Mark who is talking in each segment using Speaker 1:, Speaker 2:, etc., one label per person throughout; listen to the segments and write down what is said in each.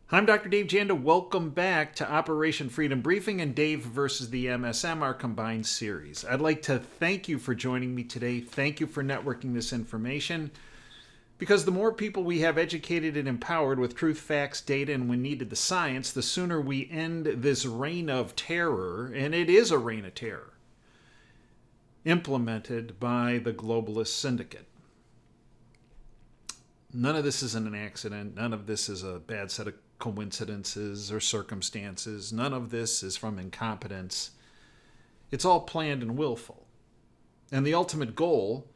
Speaker 1: I'm Dr. Dave Janda. Welcome back to Operation Freedom Briefing and Dave versus the MSM, our combined series. I'd like to thank you for joining me today. Thank you for networking this information. Because the more people we have educated and empowered with truth, facts, data, and when needed, the science, the sooner we end this reign of terror, and it is a reign of terror, implemented by the globalist syndicate. None of this is an accident. None of this is a bad set of coincidences or circumstances. None of this is from incompetence. It's all planned and willful. And the ultimate goal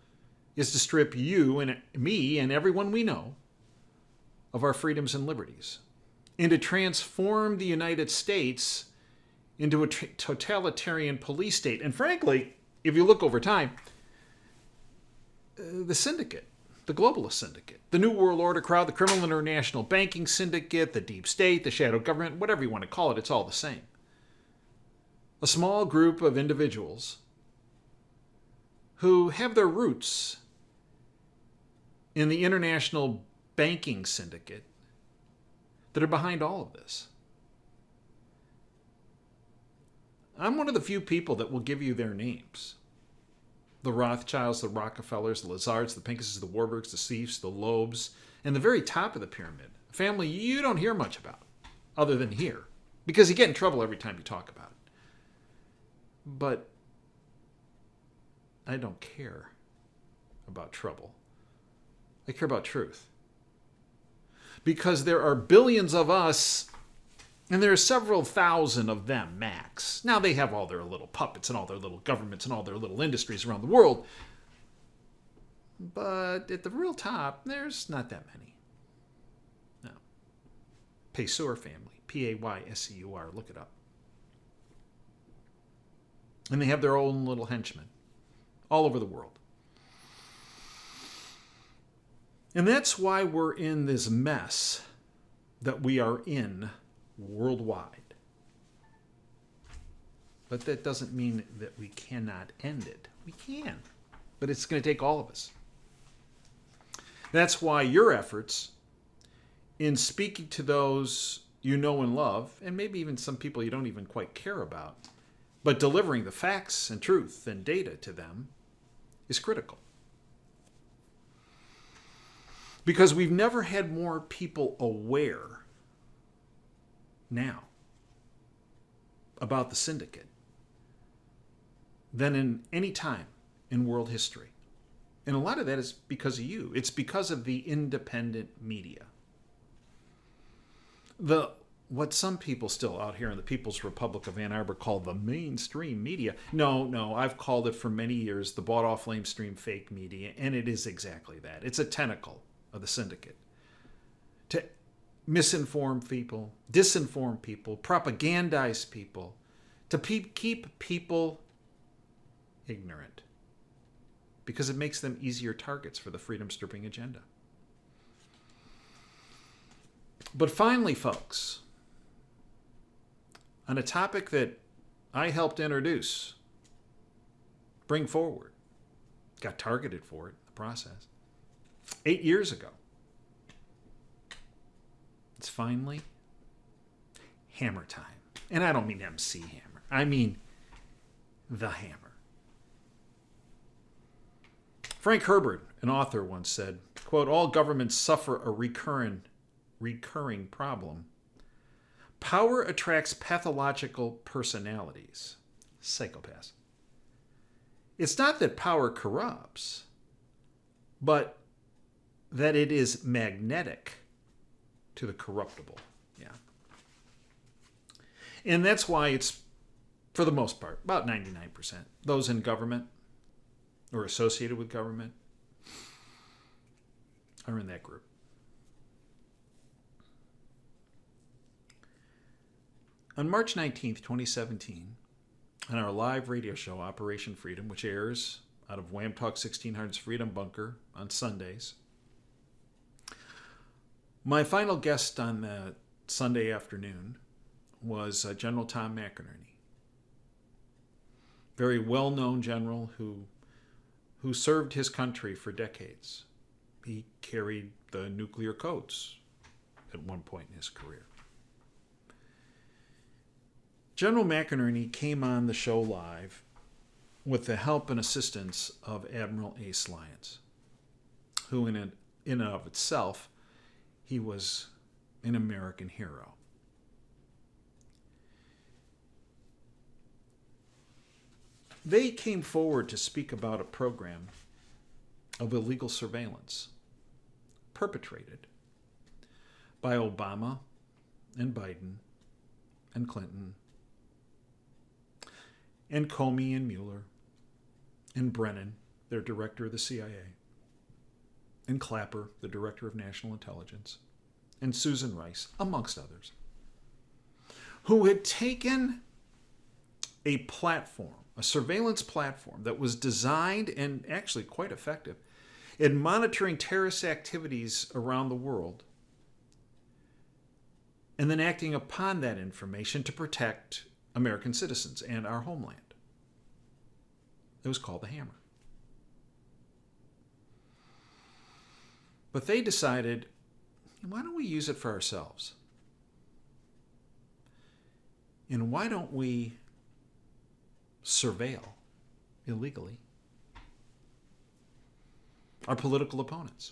Speaker 1: is to strip you and me and everyone we know of our freedoms and liberties, and to transform the United States into a totalitarian police state. And frankly, if you look over time, the syndicate, the globalist syndicate, the New World Order crowd, the criminal international banking syndicate, the deep state, the shadow government, whatever you want to call it, it's all the same. A small group of individuals who have their roots in the international banking syndicate that are behind all of this. I'm one of the few people that will give you their names. The Rothschilds, the Rockefellers, the Lazards, the Pincusses, the Warburgs, the Seifs, the Loebs, and the very top of the pyramid, a family you don't hear much about, other than here, because you get in trouble every time you talk about it. But I don't care about trouble. I care about truth. Because there are billions of us, and there are several thousand of them, max. Now they have all their little puppets and all their little governments and all their little industries around the world. But at the real top, there's not that many. No. Payseur family. Payseur. Look it up. And they have their own little henchmen all over the world. And that's why we're in this mess that we are in worldwide. But that doesn't mean that we cannot end it. We can. But it's going to take all of us. That's why your efforts in speaking to those you know and love, and maybe even some people you don't even quite care about, but delivering the facts and truth and data to them is critical. Because we've never had more people aware now about the syndicate than in any time in world history. And a lot of that is because of you. It's because of the independent media. What some people still out here in the People's Republic of Ann Arbor call the mainstream media. No, I've called it for many years the bought-off lamestream fake media, and it is exactly that. It's a tentacle of the syndicate to misinform people, disinform people, propagandize people, to keep people ignorant because it makes them easier targets for the freedom-stripping agenda. But finally, folks, on a topic that I helped introduce, bring forward, got targeted for it in the process, 8 years ago. It's finally hammer time. And I don't mean MC Hammer. I mean the hammer. Frank Herbert, an author, once said, quote, "All governments suffer a recurring problem. Power attracts pathological personalities, psychopaths. It's not that power corrupts, but that it is magnetic to the corruptible." Yeah. And that's why it's, for the most part, about 99%, those in government or associated with government are in that group. On March 19th, 2017, on our live radio show, Operation Freedom, which airs out of Wham Talk 1600's Freedom Bunker on Sundays, my final guest on that Sunday afternoon was General Tom McInerney. Very well-known general who served his country for decades. He carried the nuclear codes at one point in his career. General McInerney came on the show live with the help and assistance of Admiral Ace Lyons, who in and of itself, he was an American hero. They came forward to speak about a program of illegal surveillance perpetrated by Obama and Biden and Clinton and Comey and Mueller and Brennan, their director of the CIA, and Clapper, the director of national intelligence, and Susan Rice, amongst others, who had taken a platform, a surveillance platform that was designed and actually quite effective in monitoring terrorist activities around the world, and then acting upon that information to protect American citizens and our homeland. It was called the Hammer. But they decided, why don't we use it for ourselves? And why don't we surveil illegally our political opponents?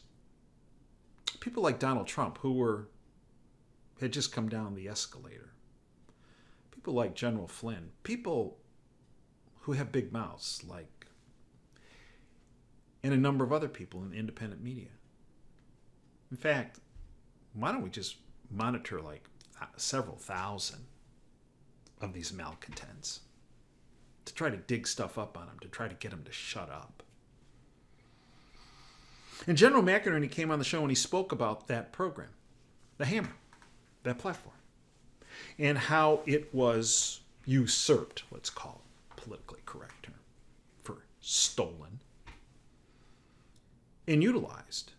Speaker 1: People like Donald Trump, who had just come down the escalator. People like General Flynn. People who have big mouths, and a number of other people in the independent media. In fact, why don't we just monitor several thousand of these malcontents to try to dig stuff up on them, to try to get them to shut up? And General McInerney came on the show and he spoke about that program, the Hammer, that platform, and how it was usurped, let's call it politically correct term, for stolen and utilized.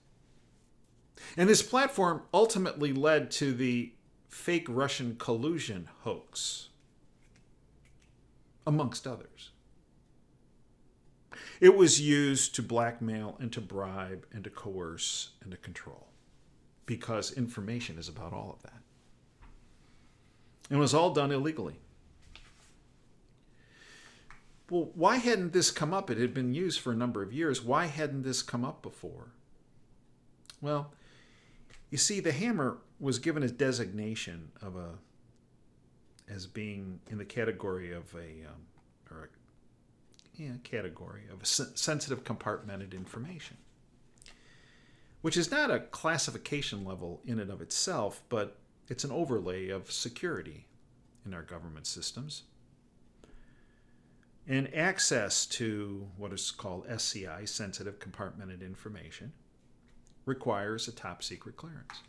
Speaker 1: And this platform ultimately led to the fake Russian collusion hoax, amongst others. It was used to blackmail and to bribe and to coerce and to control, because information is about all of that. And it was all done illegally. Well, why hadn't this come up? It had been used for a number of years. Why hadn't this come up before? Well, you see, the Hammer was given a designation as being in the category of sensitive compartmented information, which is not a classification level in and of itself, but it's an overlay of security in our government systems. And access to what is called SCI, sensitive compartmented information, requires a top secret clearance.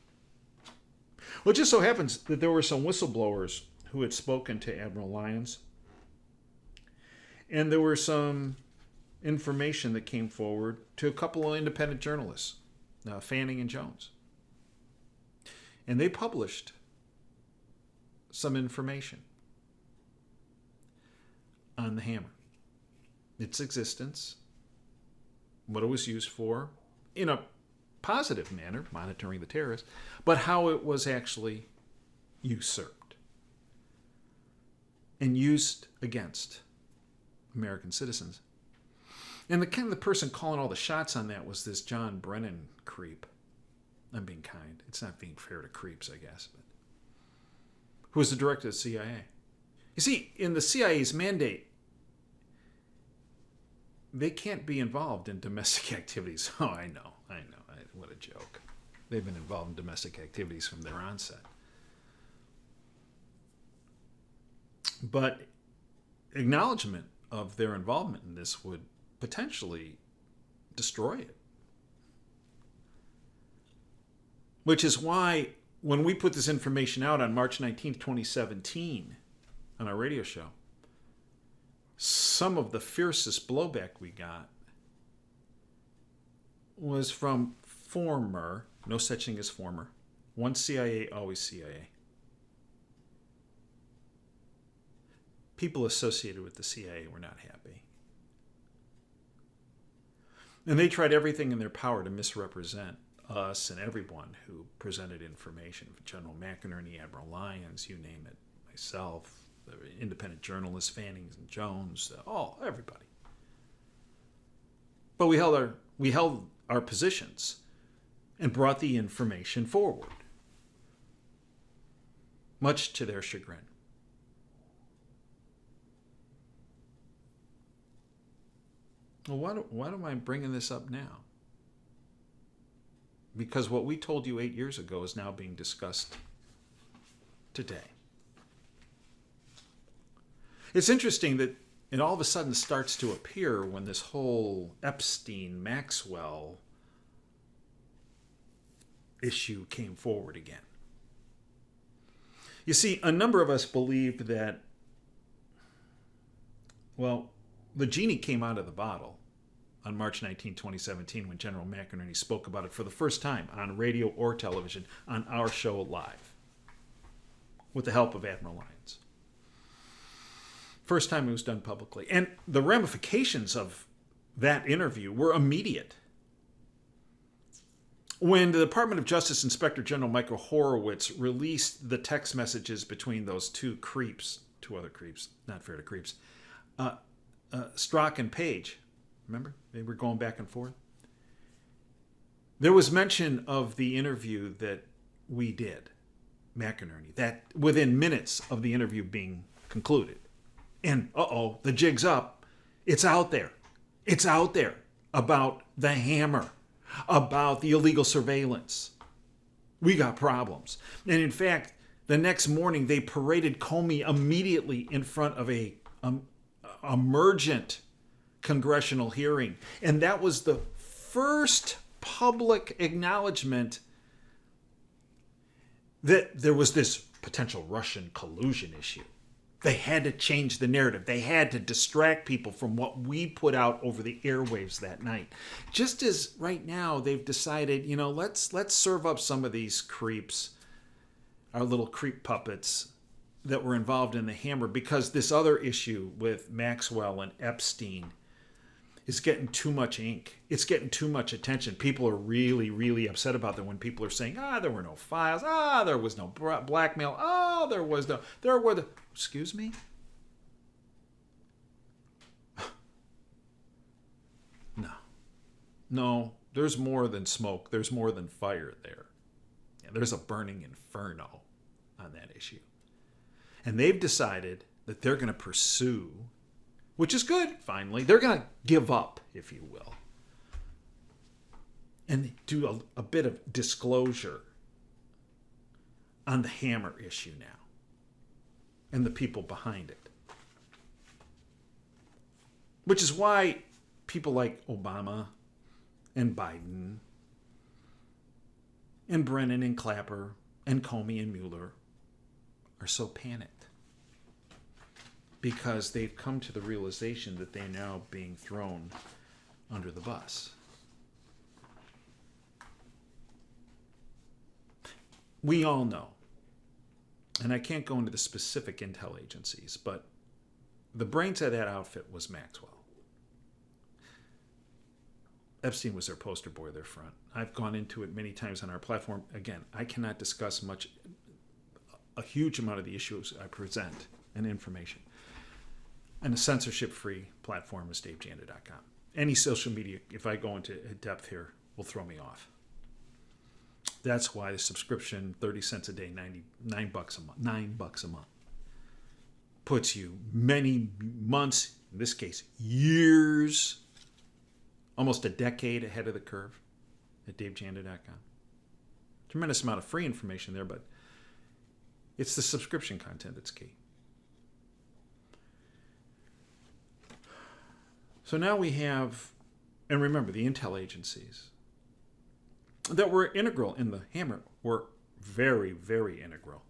Speaker 1: Well, it just so happens that there were some whistleblowers who had spoken to Admiral Lyons, and there were some information that came forward to a couple of independent journalists, Fanning and Jones. And they published some information on the Hammer, its existence, what it was used for, in a positive manner, monitoring the terrorists, but how it was actually usurped and used against American citizens. And the person calling all the shots on that was this John Brennan creep. I'm being kind. It's not being fair to creeps, I guess. But who was the director of the CIA? You see, in the CIA's mandate, they can't be involved in domestic activities. Oh, I know. What a joke. They've been involved in domestic activities from their onset. But acknowledgement of their involvement in this would potentially destroy it. Which is why when we put this information out on March 19th, 2017 on our radio show, some of the fiercest blowback we got was from former, no such thing as former, once CIA, always CIA. People associated with the CIA were not happy. And they tried everything in their power to misrepresent us and everyone who presented information, General McInerney, Admiral Lyons, you name it, myself, the independent journalists, Fanning and Jones, everybody. But we held our positions and brought the information forward, much to their chagrin. Well, why am I bringing this up now? Because what we told you 8 years ago is now being discussed today. It's interesting that it all of a sudden starts to appear when this whole Epstein, Maxwell issue came forward again. You see, a number of us believed that, the genie came out of the bottle on March 19, 2017, when General McInerney spoke about it for the first time on radio or television on our show live with the help of Admiral Lyons. First time it was done publicly. And the ramifications of that interview were immediate. When the Department of Justice Inspector General Michael Horowitz released the text messages between those two other creeps, not fair to creeps, Strzok and Page, remember? They were going back and forth. There was mention of the interview that we did, McInerney, that within minutes of the interview being concluded. And, the jig's up. It's out there. It's out there about the hammer, about the illegal surveillance. We got problems. And in fact, the next morning they paraded Comey immediately in front of a emergent congressional hearing. And that was the first public acknowledgement that there was this potential Russian collusion issue. They had to change the narrative. They had to distract people from what we put out over the airwaves that night. Just as right now they've decided, let's serve up some of these creeps, our little creep puppets that were involved in the hammer, because this other issue with Maxwell and Epstein is getting too much ink. It's getting too much attention. People are really, really upset about that when people are saying, there were no files. There was no blackmail. Excuse me? No, there's more than smoke. There's more than fire there. Yeah, there's a burning inferno on that issue. And they've decided that they're going to pursue, which is good, finally. They're going to give up, if you will, and do a bit of disclosure on the hammer issue now and the people behind it. Which is why people like Obama and Biden and Brennan and Clapper and Comey and Mueller are so panicked, because they've come to the realization that they're now being thrown under the bus. We all know, and I can't go into the specific intel agencies, but the brains of that outfit was Maxwell. Epstein was their poster boy, their front. I've gone into it many times on our platform. Again, I cannot discuss a huge amount of the issues I present and information. And a censorship-free platform is DaveJanda.com. Any social media, if I go into depth here, will throw me off. That's why the subscription, 30 cents a day, $9 a month, puts you many months, in this case, years, almost a decade ahead of the curve at DaveJanda.com. Tremendous amount of free information there, but it's the subscription content that's key. So now we have, and remember, the intel agencies that were integral in the hammer were very, very integral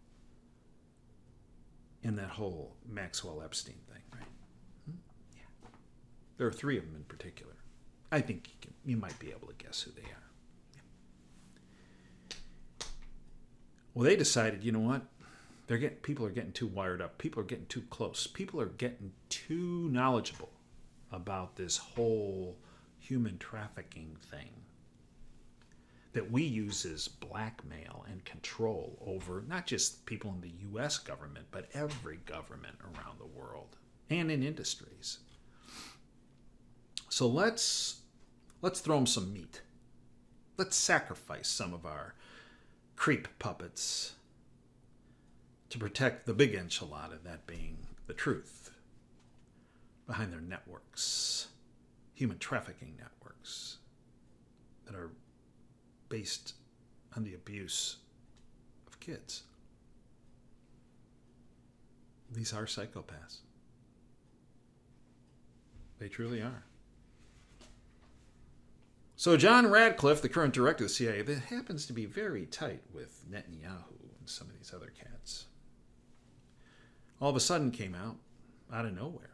Speaker 1: in that whole Maxwell-Epstein thing, right? Yeah. There are three of them in particular. I think you might be able to guess who they are. Yeah. Well, they decided, you know what? People are getting too wired up. People are getting too close. People are getting too knowledgeable about this whole human trafficking thing. that we use as blackmail and control over not just people in the U.S. government, but every government around the world and in industries. So let's throw them some meat. Let's sacrifice some of our creep puppets to protect the big enchilada, that being the truth behind their networks, human trafficking networks that are based on the abuse of kids. These are psychopaths. They truly are. So John Radcliffe, the current director of the CIA, that happens to be very tight with Netanyahu and some of these other cats, all of a sudden came out of nowhere.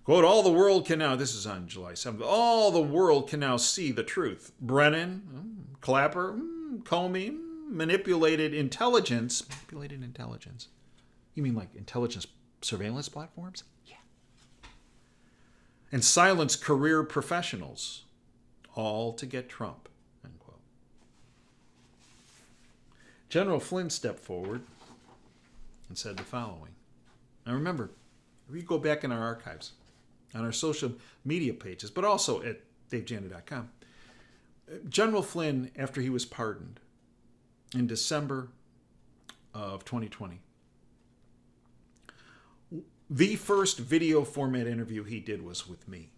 Speaker 1: Quote, all the world can now, this is on July 7th, all the world can now see the truth. Brennan, Clapper, Comey, manipulated intelligence. Manipulated intelligence? You mean like intelligence surveillance platforms? Yeah. And silence career professionals, all to get Trump, end quote. General Flynn stepped forward and said the following. Now remember, if you go back in our archives, on our social media pages, but also at davejanda.com, General Flynn, after he was pardoned in December of 2020, the first video format interview he did was with me.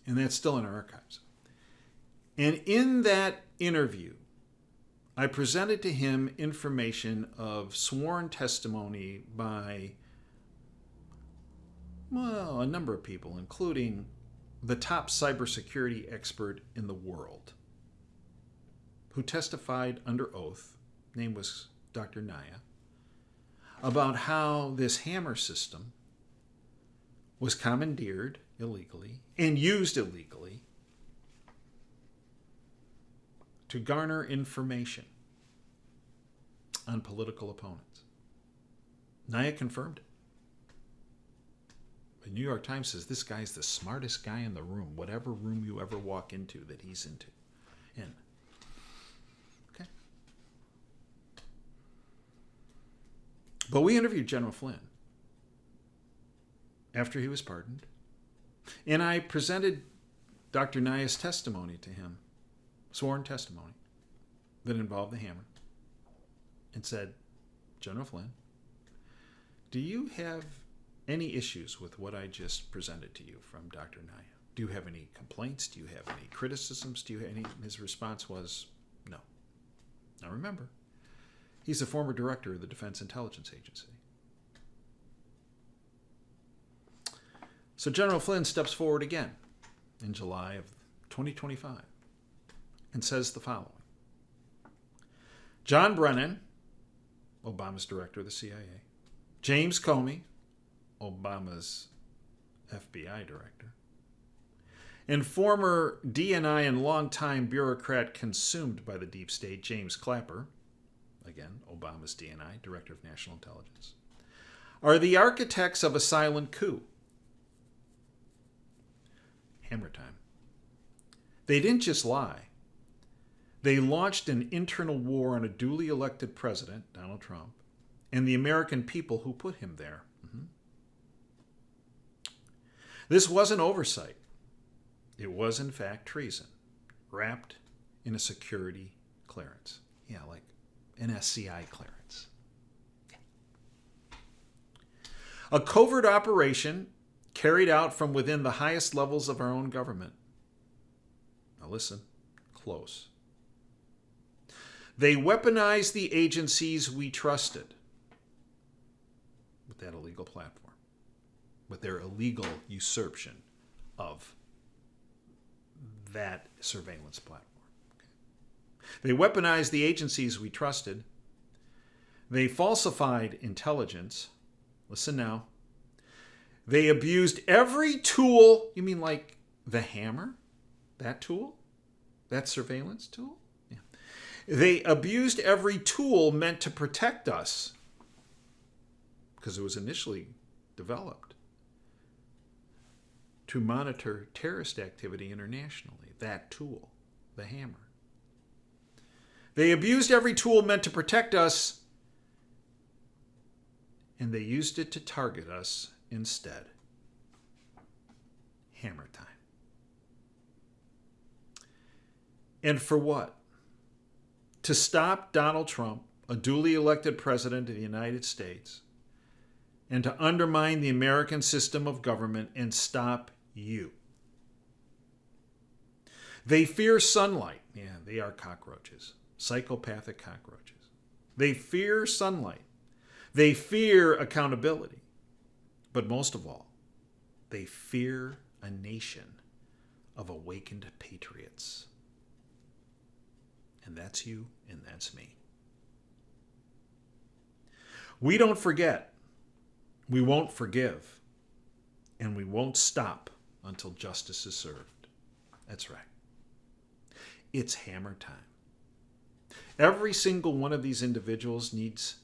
Speaker 1: And that's still in our archives. And in that interview, I presented to him information of sworn testimony by, well, a number of people, including the top cybersecurity expert in the world, who testified under oath, name was Dr. Naya, about how this hammer system was commandeered illegally and used illegally to garner information on political opponents. Naya confirmed it. The New York Times says this guy's the smartest guy in the room, whatever room you ever walk into that he's in. Okay. But we interviewed General Flynn after he was pardoned, and I presented Dr. Naya's testimony to him, sworn testimony that involved the hammer, and said, General Flynn, do you have any issues with what I just presented to you from Dr. Naya? Do you have any complaints? Do you have any criticisms? Do you have any? His response was no. Now remember, he's a former director of the Defense Intelligence Agency. So General Flynn steps forward again in July of 2025 and says the following. John Brennan, Obama's director of the CIA, James Comey, Obama's FBI director, and former DNI and longtime bureaucrat consumed by the deep state, James Clapper, again, Obama's DNI, Director of National Intelligence, are the architects of a silent coup. Hammer time. They didn't just lie. They launched an internal war on a duly elected president, Donald Trump, and the American people who put him there. This wasn't oversight. It was, in fact, treason, wrapped in a security clearance. Yeah, like an SCI clearance. A covert operation carried out from within the highest levels of our own government. Now listen, close. They weaponized the agencies we trusted with that illegal platform, with their illegal usurpation of that surveillance platform. Okay. They weaponized the agencies we trusted. They falsified intelligence. Listen now. They abused every tool. You mean like the hammer? That tool? That surveillance tool? Yeah. They abused every tool meant to protect us because it was initially developed to monitor terrorist activity internationally, that tool. the hammer. They abused every tool meant to protect us, and they used it to target us instead. Hammer time. And for what? To stop Donald Trump, a duly elected president of the United States, and to undermine the American system of government and stop you. They fear sunlight. Yeah, they are cockroaches. Psychopathic cockroaches. They fear sunlight. They fear accountability. But most of all, they fear a nation of awakened patriots. And that's you, and that's me. We don't forget. We won't forgive. And we won't stop until justice is served. That's right. It's hammer time. Every single one of these individuals needs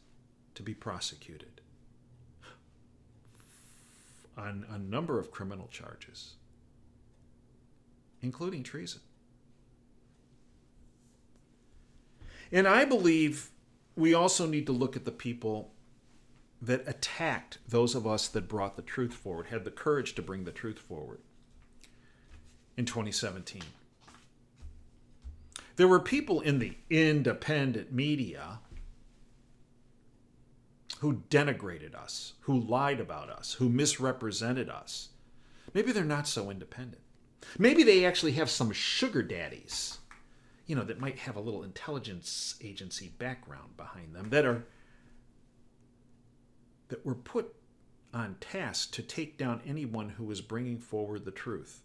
Speaker 1: to be prosecuted on a number of criminal charges, including treason. And I believe we also need to look at the people that attacked those of us that brought the truth forward, had the courage to bring the truth forward in 2017. There were people in the independent media who denigrated us, who lied about us, who misrepresented us. Maybe they're not so independent. Maybe they actually have some sugar daddies, that might have a little intelligence agency background behind them that were put on task to take down anyone who was bringing forward the truth.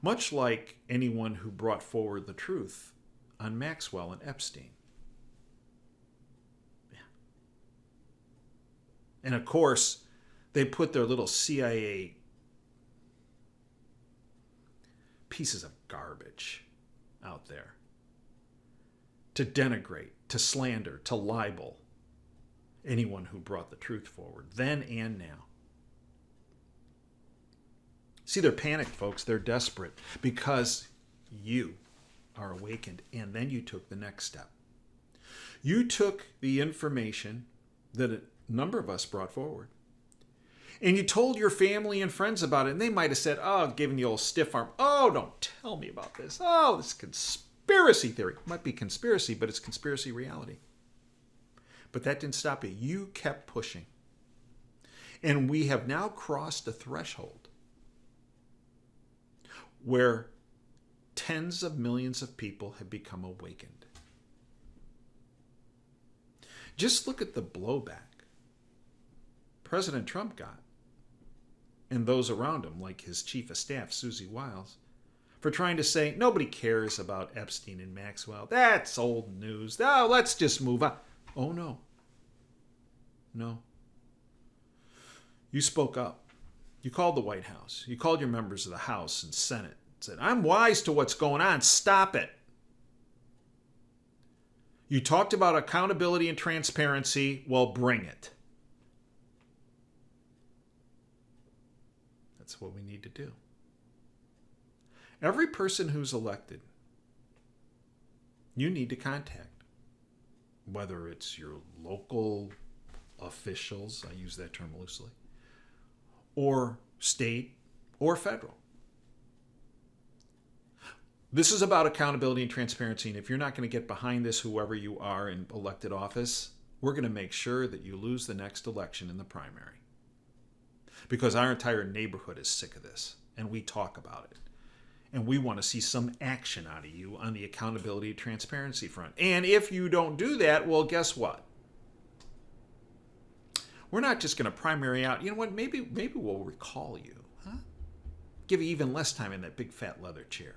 Speaker 1: Much like anyone who brought forward the truth on Maxwell and Epstein. Yeah. And of course, they put their little CIA pieces of garbage out there to denigrate, to slander, to libel anyone who brought the truth forward, then and now. See, they're panicked, folks. They're desperate because you are awakened, and then you took the next step. You took the information that a number of us brought forward, and you told your family and friends about it, and they might have said, giving you a old stiff arm, don't tell me about this. This conspiracy theory. It might be conspiracy, but it's conspiracy reality. But that didn't stop you. You kept pushing. And we have now crossed a threshold where tens of millions of people have become awakened. Just look at the blowback President Trump got, and those around him, like his chief of staff, Susie Wiles, for trying to say, nobody cares about Epstein and Maxwell. That's old news. Let's just move on. Oh, no. No. You spoke up. You called the White House. You called your members of the House and Senate. Said, I'm wise to what's going on. Stop it. You talked about accountability and transparency. Well, bring it. That's what we need to do. Every person who's elected, you need to contact. Whether it's your local officials, I use that term loosely, or state or federal. This is about accountability and transparency, and if you're not going to get behind this, whoever you are in elected office, we're going to make sure that you lose the next election in the primary. Because our entire neighborhood is sick of this, and we talk about it. And we want to see some action out of you on the accountability and transparency front. And if you don't do that, well, guess what? We're not just going to primary out. You know what? Maybe we'll recall you. Huh? Give you even less time in that big fat leather chair.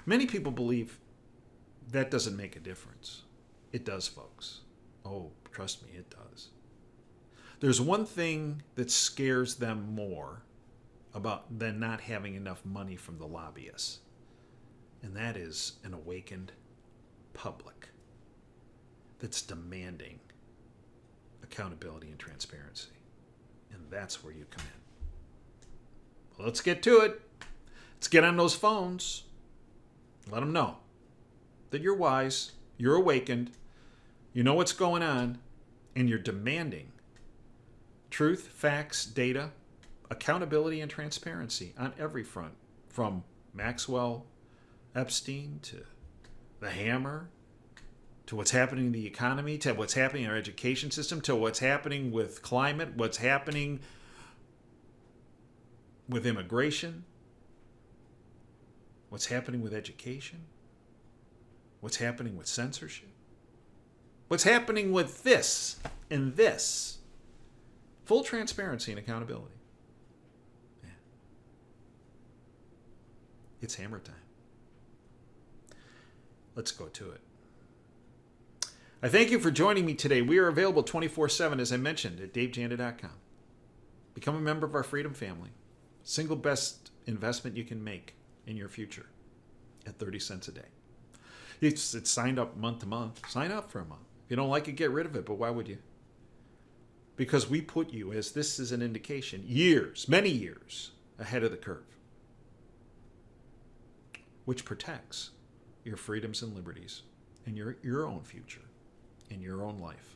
Speaker 1: Many people believe that doesn't make a difference. It does, folks. Oh, trust me, it does. There's one thing that scares them more about than not having enough money from the lobbyists, and that is an awakened public that's demanding accountability and transparency. And that's where you come in. Well, let's get to it. Let's get on those phones. Let them know that you're wise, you're awakened, you know what's going on, and you're demanding truth, facts, data, accountability, and transparency on every front, from Maxwell, Epstein, to the hammer, to what's happening in the economy, to what's happening in our education system, to what's happening with climate, what's happening with immigration, what's happening with education, what's happening with censorship, what's happening with this and this. Full transparency and accountability. Yeah. It's hammer time. Let's go to it. I thank you for joining me today. We are available 24/7, as I mentioned, at davejanda.com. Become a member of our Freedom family. Single best investment you can make in your future at 30 cents a day. It's signed up month to month. Sign up for a month. If you don't like it, get rid of it, but why would you? Because we put you, as this is an indication, years, many years ahead of the curve, which protects your freedoms and liberties and your own future in your own life.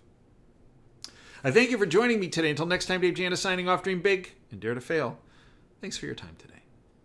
Speaker 1: I thank you for joining me today. Until next time, Dave Janda signing off. Dream big and dare to fail. Thanks for your time today.